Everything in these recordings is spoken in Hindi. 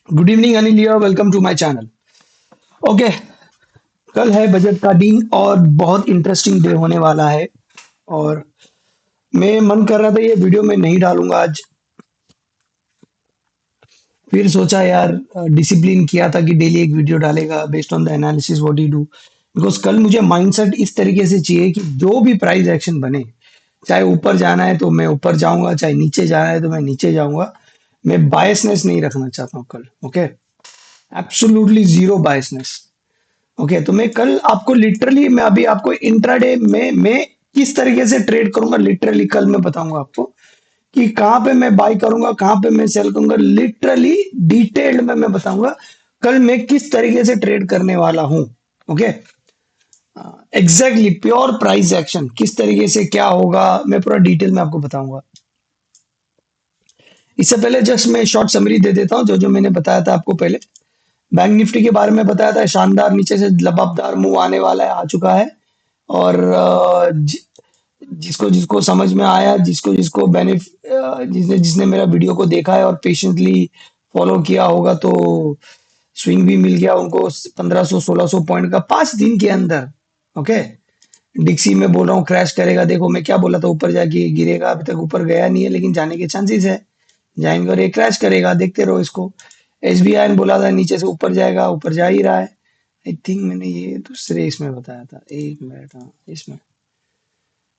Good evening Anil here, welcome to my channel. Okay, कल है बजट का दिन और बहुत इंटरेस्टिंग डे होने वाला है। और मैं मन कर रहा था ये वीडियो मैं नहीं डालूंगा आज। फिर सोचा यार, डिसिप्लिन किया था कि डेली एक वीडियो डालेगा based on the analysis what you do. Because कल मुझे माइंडसेट इस तरीके से चाहिए कि जो भी प्राइस एक्शन बने, चाहे ऊपर जाना है तो मैं ऊपर जाऊंगा, चाहे नीचे जाना है तो मैं नीचे जाऊंगा। मैं बायसनेस नहीं रखना चाहता हूँ कल। Okay, absolutely zero biasness. Okay, तो मैं कल आपको लिटरली, मैं अभी आपको इंट्राडे में मैं किस तरीके से ट्रेड करूंगा, लिटरली कल मैं बताऊंगा आपको कि कहां पे मैं बाय करूंगा, कहां पे मैं सेल करूंगा। लिटरली डिटेल्ड में मैं बताऊंगा कल मैं किस तरीके से ट्रेड करने वाला हूं। Okay, exactly pure price action किस तरीके से क्या होगा, मैं पूरा डिटेल में आपको बताऊंगा। इससे पहले जस्ट मैं शॉर्ट समरी दे देता हूं जो जो मैंने बताया था आपको पहले। बैंक निफ्टी के बारे में बताया था, शानदार नीचे से लबाबदार मुंह आने वाला है, आ चुका है। और जिसको जिसको समझ में आया, जिसको जिसको जिसने जिसने मेरा वीडियो को देखा है और पेशेंटली फॉलो किया होगा, तो स्विंग भी मिल गया उनको 1500 1600 पॉइंट का 5 दिन के अंदर। ओके, डिक्सी में बोल रहा हूँ क्रैश करेगा, देखो मैं क्या बोला था, ऊपर जाके गिरेगा, अभी तक ऊपर गया नहीं है लेकिन जाने के चांसेस है। जाएंगे और ये क्रैश करेगा, देखते रहो इसको। एसबीआई ने बोला था नीचे से ऊपर जाएगा, ऊपर जा ही रहा है। आई थिंक मैंने ये दूसरे इसमें बताया था, एक मिनट, हाँ इसमें।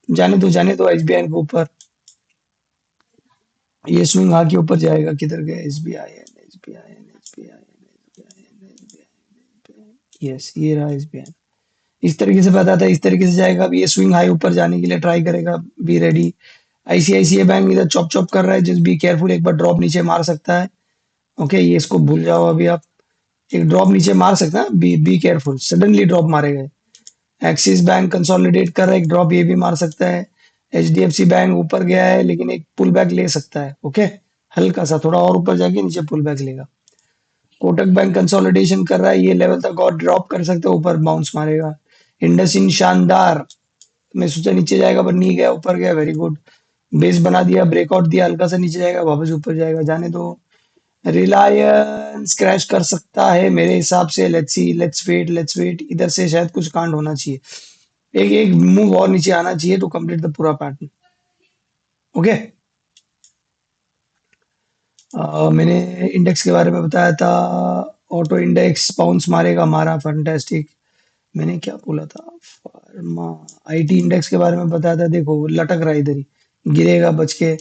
जाने दो एसबीआई को ऊपर। ये स्विंग आके ऊपर जाएगा, किधर गया एसबीआई, एसबीआई, एसबीआई। यस, ये रहा एसबीआई। इस तरीके से बताया था, इस तरीके से जाएगा। अब ये स्विंग हाई ऊपर जाने के लिए ट्राई करेगा, बी रेडी। आईसीआईसीआई बैंक इधर चॉप चॉप कर रहा है, जस्ट बी केयरफुल, एक बार ड्रॉप नीचे मार सकता है। ओके, ये इसको भूल जाओ अभी आप। एक ड्रॉप नीचे मार सकता है, बी केयरफुल, सडनली ड्रॉप मारेगा। एक्सिस बैंक कंसोलिडेट कर रहा है, एक ड्रॉप ये भी मार सकता है। एचडीएफसी बैंक ऊपर गया है लेकिन एक पुल बैक ले सकता है। ओके, हल्का सा थोड़ा और ऊपर जाके नीचे पुल बैक लेगा। कोटक बैंक कंसोलिडेशन कर रहा है, ये लेवल तक और ड्रॉप कर सकते हैं, ऊपर बाउंस मारेगा। इंडसइंड शानदार, मैं सोचा नीचे जाएगा पर नहीं गया, ऊपर गया, वेरी गुड। बेस बना दिया, ब्रेकआउट दिया, हल्का सा नीचे जाएगा, वापस ऊपर जाएगा, जाने दो। रिलायंस क्रैश कर सकता है मेरे हिसाब से, लेट्स सी, लेट्स वेट, इधर से शायद कुछ कांड होना चाहिए। एक एक मूव और नीचे आना चाहिए टू कंप्लीट द पूरा पैटर्न। ओके, मैंने इंडेक्स के बारे में बताया था। ऑटो इंडेक्स बाउंस मारेगा, मारा, फंटास्टिक। मैंने क्या बोला था, फार्मा। आईटी इंडेक्स के बारे में बताया था, देखो वो लटक रहा है इधर ही, गिरेगा बच के।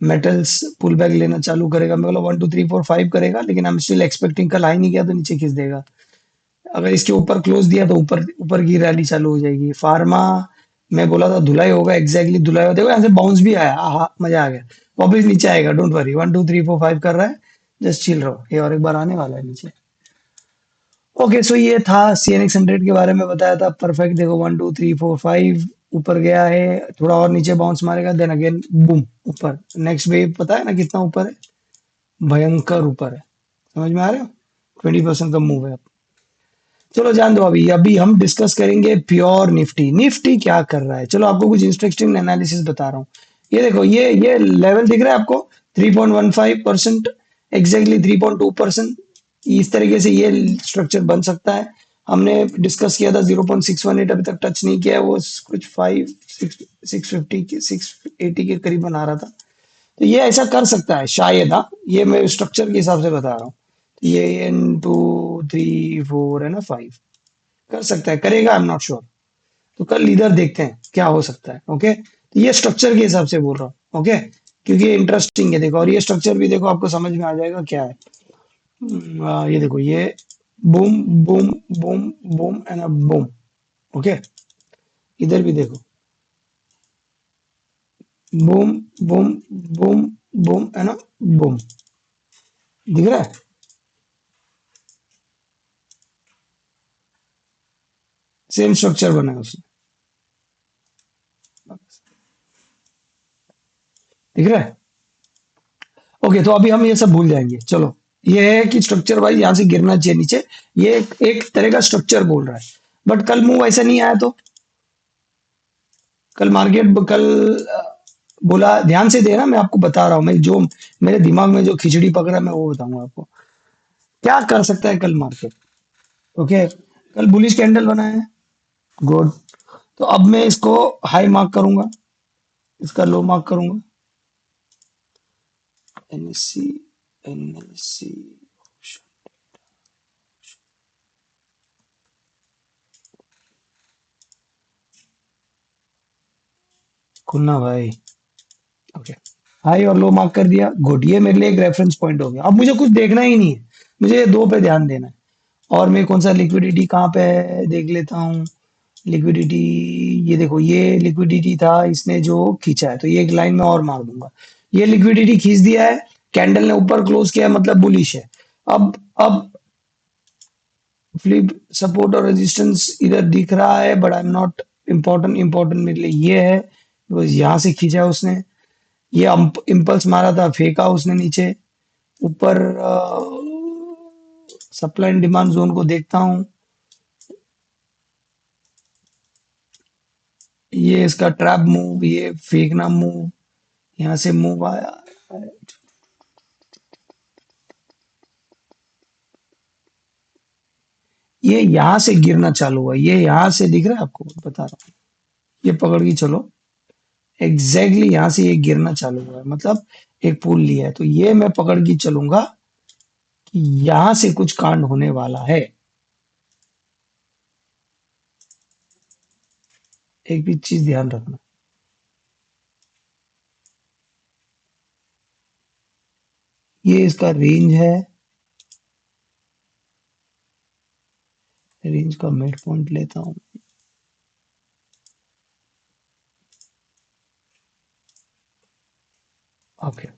मेटल्स पुल बैक लेना चालू करेगा, मैं बोला 1 2 3 4 5 करेगा, लेकिन आई एम स्टिल एक्सपेक्टिंग कल हाई नहीं गया तो नीचे खींच देगा। अगर इसके ऊपर क्लोज दिया तो ऊपर ऊपर की रैली चालू हो जाएगी। फार्मा, मैं बोला था धुलाई होगा, एग्जैक्टली धुलाई होगा, देखो यहाँ से बाउंस भी आया, आहा मजा आ गया। वापस नीचे आएगा, डोंट वरी, 1 2 3 4 5 कर रहा है, जस्ट चिल रहो, ये और एक बार आने वाला है नीचे। ओके, सो ये था सीएनएक्स 100 के बारे में बताया था, परफेक्ट। देखो 1 2 3 4 5 ऊपर गया है, थोड़ा और नीचे बाउंस मारेगा, देन अगेन बूम ऊपर। नेक्स्ट वेव पता है ना कितना ऊपर है, भयंकर ऊपर है। समझ में आ रहा है? 20% का मूव है। चलो जान दो, अभी अभी हम डिस्कस करेंगे प्योर निफ्टी। निफ्टी क्या कर रहा है, चलो आपको कुछ इंटरेस्टिंग एनालिसिस बता रहा हूँ। ये देखो, ये लेवल दिख रहा है आपको, 3.15%, एग्जैक्टली 3.2%। इस तरीके से ये स्ट्रक्चर बन सकता है। हमने डिस्कस किया था 0.618, अभी तक टच नहीं किया है वो, कुछ 650 के 680 के करीब बना रहा था। तो ये ऐसा कर सकता है शायद, हाँ, ये मैं स्ट्रक्चर के हिसाब से बता रहा हूँ। ये 1 2 3 4 है ना, 5 कर सकता है, करेगा, आई एम नॉट श्योर। तो कल इधर देखते हैं क्या हो सकता है। ओके, तो ये स्ट्रक्चर के हिसाब से बोल रहा हूँ। ओके, क्योंकि ये इंटरेस्टिंग है, देखो, और ये स्ट्रक्चर भी देखो, आपको समझ में आ जाएगा क्या है। ये देखो, ये boom boom boom boom and boom. Okay, इधर भी देखो, boom boom boom boom and boom, दिख रहा है? सेम स्ट्रक्चर बना है उसने, दिख रहा है? ओके, तो अभी हम ये सब भूल जाएंगे, चलो। ये है कि स्ट्रक्चर वाइज यहाँ से गिरना चाहिए नीचे, ये एक तरह का स्ट्रक्चर बोल रहा है। बट कल मूव ऐसा नहीं आया तो, कल मार्केट कल बोला, ध्यान से देना, मैं आपको बता रहा हूँ, मैं जो मेरे दिमाग में जो खिचड़ी पकड़ा मैं वो बताऊंगा आपको। क्या कर सकता है कल मार्केट? ओके, कल बुलिश कैंडल बना है। गुड। तो अब मैं इसको हाई मार्क करूंगा, इसका लो मार्क करूंगा। एनएससी, एनएससी खुलना भाई। ओके, हाई और लो मार्क कर दिया। गुड, ये मेरे लिए एक रेफरेंस पॉइंट हो गया। अब मुझे कुछ देखना ही नहीं है, मुझे ये दो पे ध्यान देना है। और मैं कौन सा लिक्विडिटी कहाँ पे है देख लेता हूँ। लिक्विडिटी, ये देखो, ये लिक्विडिटी था, इसने जो खींचा है, तो ये एक लाइन में और मार दूंगा। ये लिक्विडिटी खींच दिया है, कैंडल ने ऊपर क्लोज किया है, मतलब बुलिश है। अब फ्लिप सपोर्ट और रेजिस्टेंस इधर दिख रहा है, but I am not important. Important मेरे लिए ये है, बिकॉज यहाँ से खींचा है उसने। ये इम्पल्स मारा था, फेंका उसने नीचे। ऊपर सप्लाई एंड डिमांड जोन को देखता हूँ। ये इसका ट्रैप मूव, ये फेंकना मूव, यहाँ से मूव आया। ये यहाँ से गिरना चालू हुआ, ये यहाँ से दिख रहा है आपको, बता रहा हूँ। ये पकड़ के चलो, एग्जैक्टली यहाँ से ये गिरना चालू हुआ है, मतलब एक पुल लिया है। तो ये मैं पकड़ के चलूंगा कि यहाँ से कुछ कांड होने वाला है। एक भी चीज ध्यान रखना, ये इसका रेंज है। रेंज का मिड पॉइंट लेता हूँ। ओके,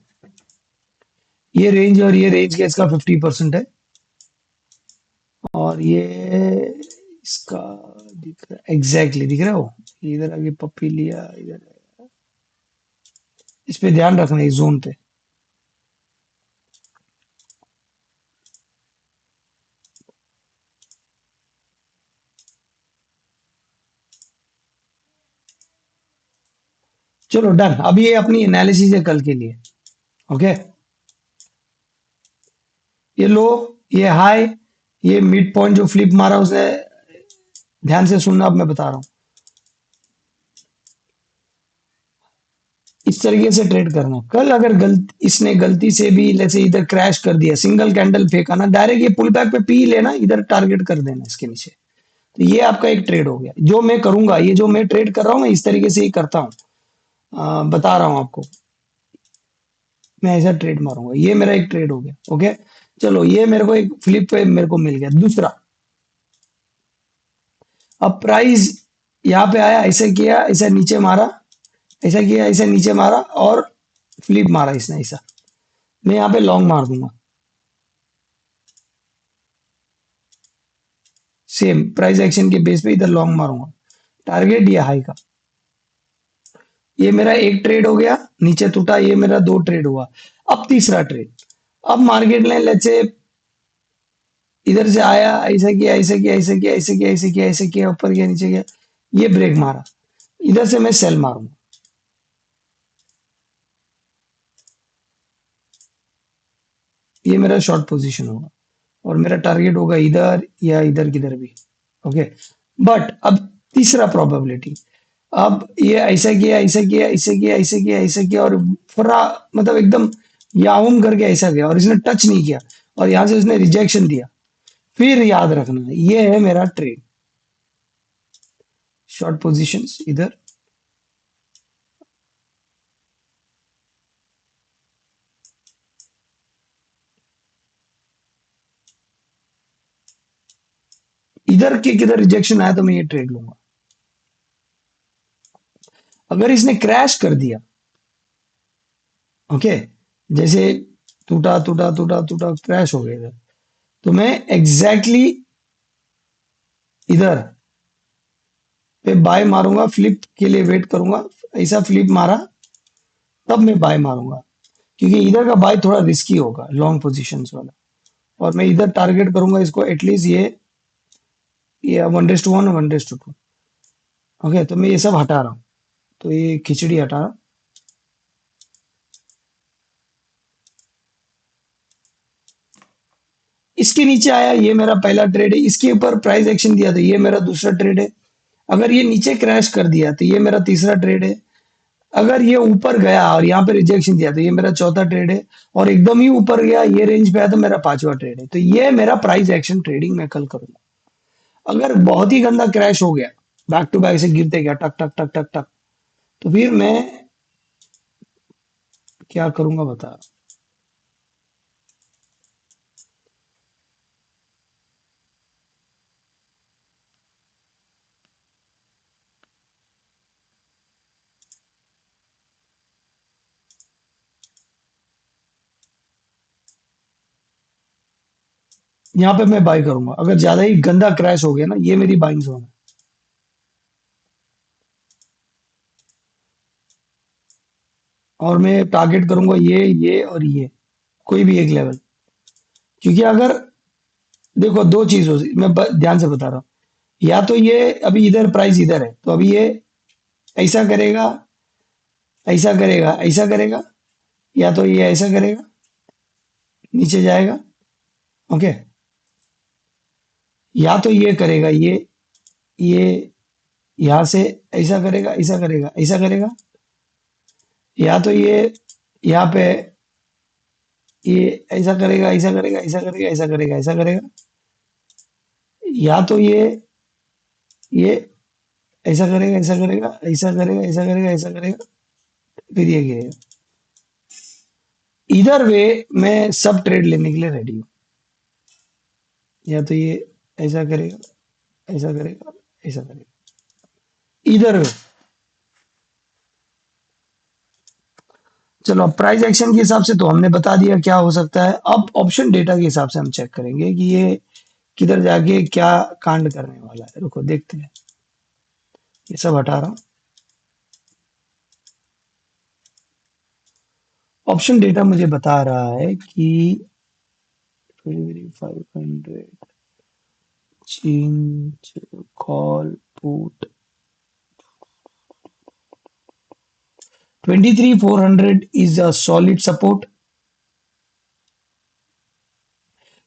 ये रेंज और ये रेंज का इसका 50% है। और ये इसका दिख रहा है, एग्जैक्टली दिख रहा हो। इधर आगे पप्पी लिया इधर। इस पे ध्यान रखना, इस जोन पे। चलो डन, अब ये अपनी एनालिसिस है कल के लिए। ओके, ये लो, ये हाई, ये मिड पॉइंट जो फ्लिप मारा उसने, ध्यान से सुनना, अब मैं बता रहा हूँ। इस तरीके से ट्रेड करना। कल अगर इसने गलती से भी जैसे इधर क्रैश कर दिया, सिंगल कैंडल फेंका ना, डायरेक्ट ये पुल बैक पे पी लेना, इधर टारगेट कर देना इसके नीचे। तो ये आपका एक ट्रेड हो गया। जो मैं करूंगा, ये जो मैं ट्रेड कर रहा हूँ, मैं इस तरीके से ही करता हूँ। बता रहा हूँ आपको, मैं ऐसा ट्रेड मारूंगा। ये मेरा एक ट्रेड हो गया। ओके, चलो, ये मेरे को एक फ्लिप पे मेरे को मिल गया। दूसरा, अब प्राइस यहाँ पे आया, ऐसे किया, ऐसा नीचे मारा, ऐसा किया, ऐसा नीचे मारा, और फ्लिप मारा इसने ऐसा। मैं यहाँ पे लॉन्ग मार दूंगा। सेम प्राइस एक्शन के बेस पे इधर लॉन्ग मारूंगा। टारगेट ये हाई का। ये मेरा एक ट्रेड हो गया, नीचे टूटा, ये मेरा दो ट्रेड हुआ। अब तीसरा ट्रेड। अब मार्केट ने लेट्स से इधर से आया, ऐसा किया, ऐसा किया, ऐसा किया, ऐसा किया, ऐसा किया, ऐसा किया, ऊपर गया, नीचे गया, ये ब्रेक मारा। इधर से मैं सेल मारूंगा। ये मेरा शॉर्ट पोजीशन होगा, और मेरा टारगेट होगा इधर या इधर, किधर भी। ओके, बट अब तीसरा प्रोबेबिलिटी। अब ये ऐसा किया, ऐसा किया, ऐसा किया, ऐसा किया, ऐसा किया, और पूरा, मतलब एकदम याहुम करके ऐसा गया, और इसने टच नहीं किया, और यहां से उसने रिजेक्शन दिया। फिर याद रखना, ये है मेरा ट्रेड। शॉर्ट पोजीशंस इधर, इधर के किधर रिजेक्शन आया तो मैं ये ट्रेड लूंगा। अगर इसने क्रैश कर दिया, ओके, जैसे टूटा टूटा टूटा टूटा क्रैश हो गया इधर, तो मैं एग्जैक्टली इधर पे बाय मारूंगा, फ्लिप के लिए वेट करूंगा। ऐसा फ्लिप मारा, तब मैं बाय मारूंगा, क्योंकि इधर का बाय थोड़ा रिस्की होगा, लॉन्ग पोजीशंस वाला। और मैं इधर टारगेट करूंगा इसको, एटलीस्ट ये 1:1, 1:2। ओके, तो मैं ये सब हटा रहा हूँ, तो ये खिचड़ी हटा रहा हूँ। इसके नीचे आया, ये मेरा पहला ट्रेड है, इसके ऊपर प्राइस एक्शन दिया तो ये मेरा दूसरा ट्रेड है। अगर ये नीचे क्रैश कर दिया तो ये मेरा तीसरा ट्रेड है। अगर ये ऊपर गया और यहाँ पे रिजेक्शन दिया तो ये मेरा चौथा ट्रेड है। और एकदम ही ऊपर गया, ये रेंज पे आया तो मेरा पांचवा ट्रेड है। तो ये मेरा प्राइस एक्शन ट्रेडिंग मैं कल करूंगा। अगर बहुत ही गंदा क्रैश हो गया, बैक टू बैक से गिरते गया टक टक टक टक टक, तो फिर मैं क्या करूंगा बता। यहाँ पे मैं बाय करूंगा। अगर ज्यादा ही गंदा क्रैश हो गया ना, ये मेरी बाइंग जोन है। और मैं टारगेट करूंगा ये और ये, कोई भी एक लेवल। क्योंकि अगर देखो, दो चीज हो, मैं ध्यान से बता रहा हूँ। या तो ये अभी इधर प्राइस इधर है, तो अभी ये ऐसा करेगा, ऐसा करेगा, ऐसा करेगा, या तो ये ऐसा करेगा, नीचे जाएगा। ओके। या तो ये करेगा, ये यहां से ऐसा करेगा, ऐसा करेगा, ऐसा करेगा। या तो ये यहाँ पे ये ऐसा करेगा, ऐसा करेगा, ऐसा करेगा, ऐसा करेगा, ऐसा करेगा। या तो ये ऐसा करेगा, ऐसा करेगा, ऐसा करेगा, ऐसा करेगा, ऐसा करेगा, फिर ये गिरेगा। इधर वे मैं सब ट्रेड लेने के लिए रेडी हूँ। या तो ये ऐसा करेगा, ऐसा करेगा, ऐसा करेगा, इधर वे। चलो, अब प्राइस एक्शन के हिसाब से तो हमने बता दिया क्या हो सकता है। अब ऑप्शन डेटा के हिसाब से हम चेक करेंगे कि ये किधर जाके क्या कांड करने वाला है। रुको देखते हैं। ये सब हटा रहा हूँ। ऑप्शन डेटा मुझे बता रहा है कि 500 change call put 23,400 is a solid support.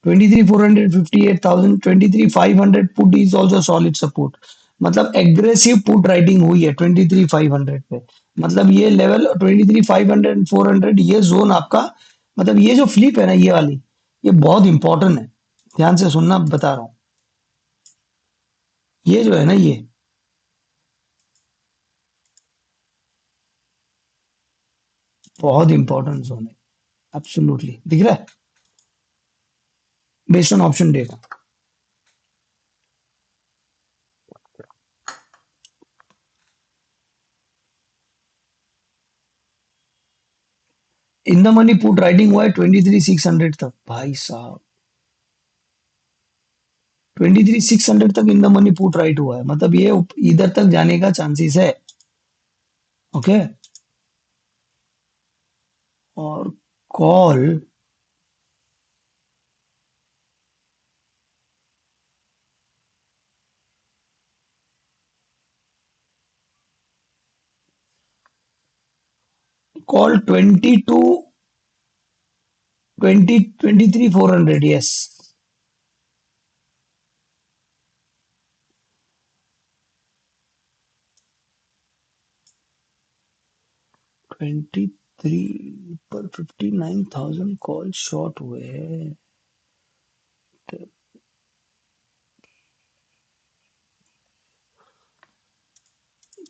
23,400, 58,000, 23,500 put is also solid support. मतलब एग्रेसिव पुट राइटिंग हुई है 23,500 पे। मतलब ये लेवल 23,500 400, ये जोन आपका, मतलब ये जो फ्लिप है ना, ये वाली, ये बहुत इंपॉर्टेंट है। ध्यान से सुनना, बता रहा हूँ। ये जो है ना, ये बहुत इंपॉर्टेंट जोन है। एब्सोल्युटली दिख रहा है, based on option data. In the money put writing हुआ है 23,600 तक भाई साहब। 23,600 तक in the money put right हुआ है, मतलब ये इधर तक जाने का चांसेस है। ओके। और कॉल कॉल 22 23,400, यस। 23 पर 59,000 कॉल शॉर्ट हुए हैं।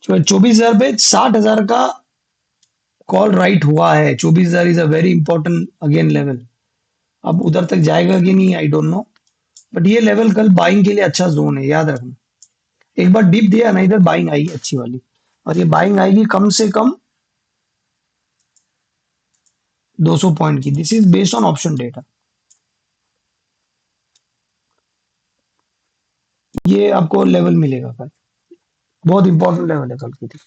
24,000 पे 60,000 का कॉल राइट हुआ है। 24,000 is a very important again level. अब उधर तक जाएगा कि नहीं, आई डोंट नो। बट ये लेवल कल बाइंग के लिए अच्छा जोन है, याद रखना। एक बार डिप दिया ना, इधर बाइंग आई अच्छी वाली। और ये बाइंग आएगी कम से कम 200 पॉइंट की। This is based on option data. ये आपको लेवल मिलेगा कल। बहुत इंपॉर्टेंट लेवल है कल की थी,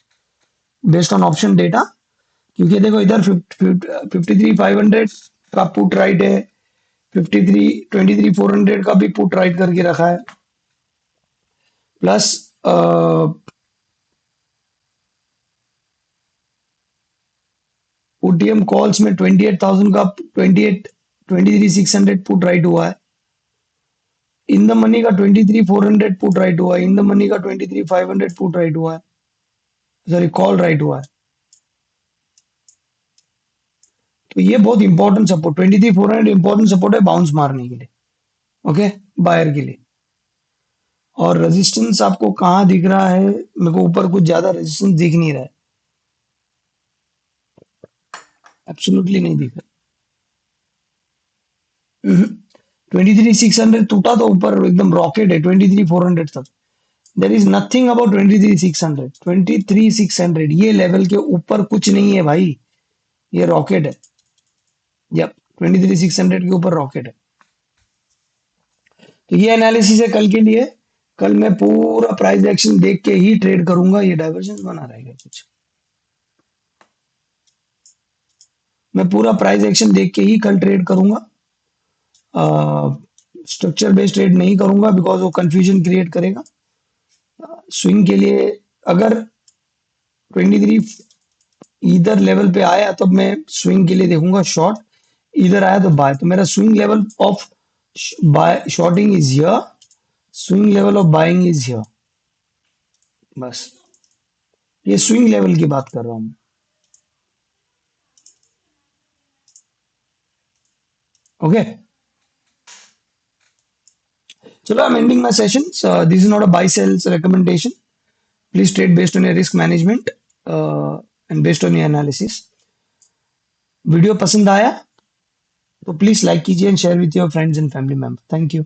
बेस्ड ऑन ऑप्शन डेटा। क्योंकि देखो, इधर 53,500 का पुट राइट है। 23,400 का भी पुट राइट करके रखा है। प्लस ओटीएम कॉल्स में 28,000 का 28 23,600 पुट राइट हुआ है। इन द मनी का 23,400 पुट राइट हुआ है, इन द मनी का 23,500 पुट राइट हुआ है, सॉरी कॉल राइट हुआ है। तो ये बहुत इंपॉर्टेंट सपोर्ट, 23,400 इंपॉर्टेंट सपोर्ट है बाउंस मारने के लिए। ओके, बायर के लिए। और रेजिस्टेंस आपको कहाँ दिख रहा है? मेरे को ऊपर कुछ ज्यादा रेजिस्टेंस दिख नहीं रहा है, एब्सोल्युटली नहीं दिख रहा। 23,600 टूटा तो ऊपर एकदम रॉकेट है 23,400 तक। देर इज नथिंग अबाउट 23,600, 23,600 ये लेवल के ऊपर कुछ नहीं है भाई, ये रॉकेट है। यप, 23,600 के ऊपर रॉकेट है। तो ये एनालिसिस है कल के लिए। कल मैं पूरा प्राइस एक्शन देख के ही ट्रेड करूंगा। ये डाइवर्जेंस बना रहेगा कुछ, मैं पूरा प्राइस एक्शन देख के ही कल ट्रेड करूंगा। स्ट्रक्चर बेस्ड ट्रेड नहीं करूंगा बिकॉज वो कंफ्यूजन क्रिएट करेगा। स्विंग के लिए अगर 23 इधर लेवल पे आया तब मैं स्विंग के लिए देखूंगा शॉर्ट, इधर आया तो बाय। तो मेरा swing level of by shorting is here, swing level of buying is here. बस ये स्विंग लेवल की बात कर रहा हूं। ओके, चलो, I'm ending my session. So this is not a buy sells recommendation. Please trade based on your risk management and based on your analysis. Video पसंद आया तो प्लीज लाइक कीजिए and share with your friends and family member. Thank you.